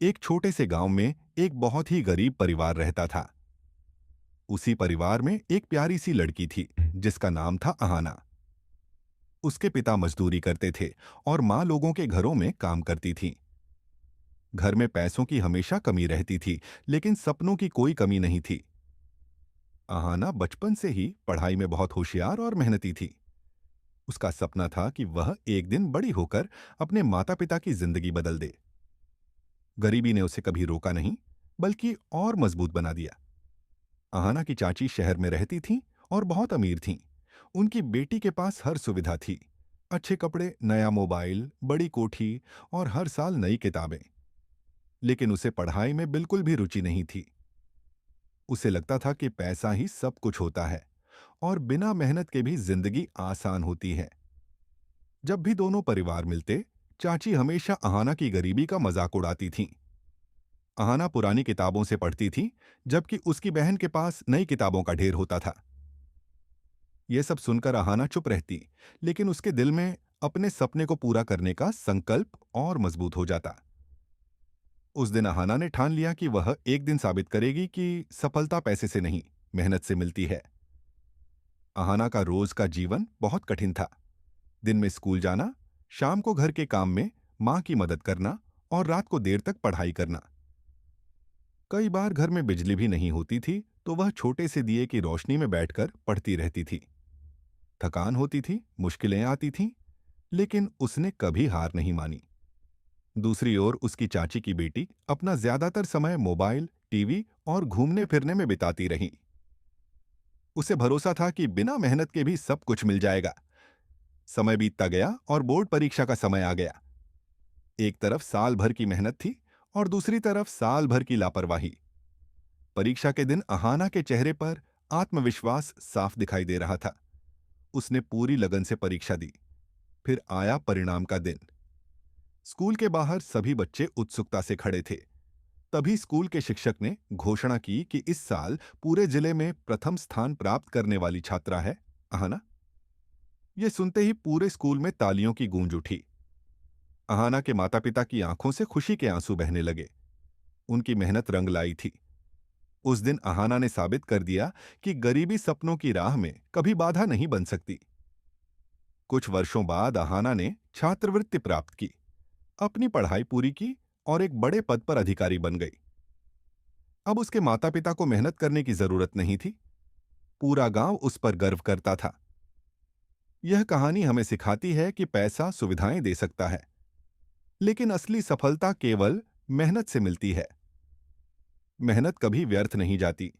एक छोटे से गांव में एक बहुत ही गरीब परिवार रहता था। उसी परिवार में एक प्यारी सी लड़की थी जिसका नाम था अहाना। उसके पिता मजदूरी करते थे और माँ लोगों के घरों में काम करती थी। घर में पैसों की हमेशा कमी रहती थी, लेकिन सपनों की कोई कमी नहीं थी। अहाना बचपन से ही पढ़ाई में बहुत होशियार और मेहनती थी। उसका सपना था कि वह एक दिन बड़ी होकर अपने माता पिता की जिंदगी बदल दे। गरीबी ने उसे कभी रोका नहीं, बल्कि और मजबूत बना दिया। अहाना की चाची शहर में रहती थीं और बहुत अमीर थीं। उनकी बेटी के पास हर सुविधा थी। अच्छे कपड़े, नया मोबाइल, बड़ी कोठी और हर साल नई किताबें। लेकिन उसे पढ़ाई में बिल्कुल भी रुचि नहीं थी। उसे लगता था कि पैसा ही सब कुछ होता है और बिना मेहनत के भी जिंदगी आसान होती है। जब भी दोनों परिवार मिलते, चाची हमेशा अहाना की गरीबी का मजाक उड़ाती थीं। अहाना पुरानी किताबों से पढ़ती थी, जबकि उसकी बहन के पास नई किताबों का ढेर होता था। यह सब सुनकर अहाना चुप रहती, लेकिन उसके दिल में अपने सपने को पूरा करने का संकल्प और मजबूत हो जाता। उस दिन अहाना ने ठान लिया कि वह एक दिन साबित करेगी कि सफलता पैसे से नहीं, मेहनत से मिलती है। अहाना का रोज का जीवन बहुत कठिन था। दिन में स्कूल जाना, शाम को घर के काम में मां की मदद करना और रात को देर तक पढ़ाई करना। कई बार घर में बिजली भी नहीं होती थी, तो वह छोटे से दिए की रोशनी में बैठकर पढ़ती रहती थी। थकान होती थी, मुश्किलें आती थीं, लेकिन उसने कभी हार नहीं मानी। दूसरी ओर उसकी चाची की बेटी अपना ज्यादातर समय मोबाइल, टीवी और घूमने फिरने में बिताती रही। उसे भरोसा था कि बिना मेहनत के भी सब कुछ मिल जाएगा। समय बीतता गया और बोर्ड परीक्षा का समय आ गया। एक तरफ साल भर की मेहनत थी और दूसरी तरफ साल भर की लापरवाही। परीक्षा के दिन अहाना के चेहरे पर आत्मविश्वास साफ दिखाई दे रहा था। उसने पूरी लगन से परीक्षा दी। फिर आया परिणाम का दिन। स्कूल के बाहर सभी बच्चे उत्सुकता से खड़े थे। तभी स्कूल के शिक्षक ने घोषणा की कि इस साल पूरे जिले में प्रथम स्थान प्राप्त करने वाली छात्रा है अहाना। यह सुनते ही पूरे स्कूल में तालियों की गूंज उठी। अहाना के माता पिता की आंखों से खुशी के आंसू बहने लगे। उनकी मेहनत रंग लाई थी। उस दिन अहाना ने साबित कर दिया कि गरीबी सपनों की राह में कभी बाधा नहीं बन सकती। कुछ वर्षों बाद अहाना ने छात्रवृत्ति प्राप्त की, अपनी पढ़ाई पूरी की और एक बड़े पद पर अधिकारी बन गई। अब उसके माता पिता को मेहनत करने की जरूरत नहीं थी। पूरा गांव उस पर गर्व करता था। यह कहानी हमें सिखाती है कि पैसा सुविधाएं दे सकता है, लेकिन असली सफलता केवल मेहनत से मिलती है। मेहनत कभी व्यर्थ नहीं जाती।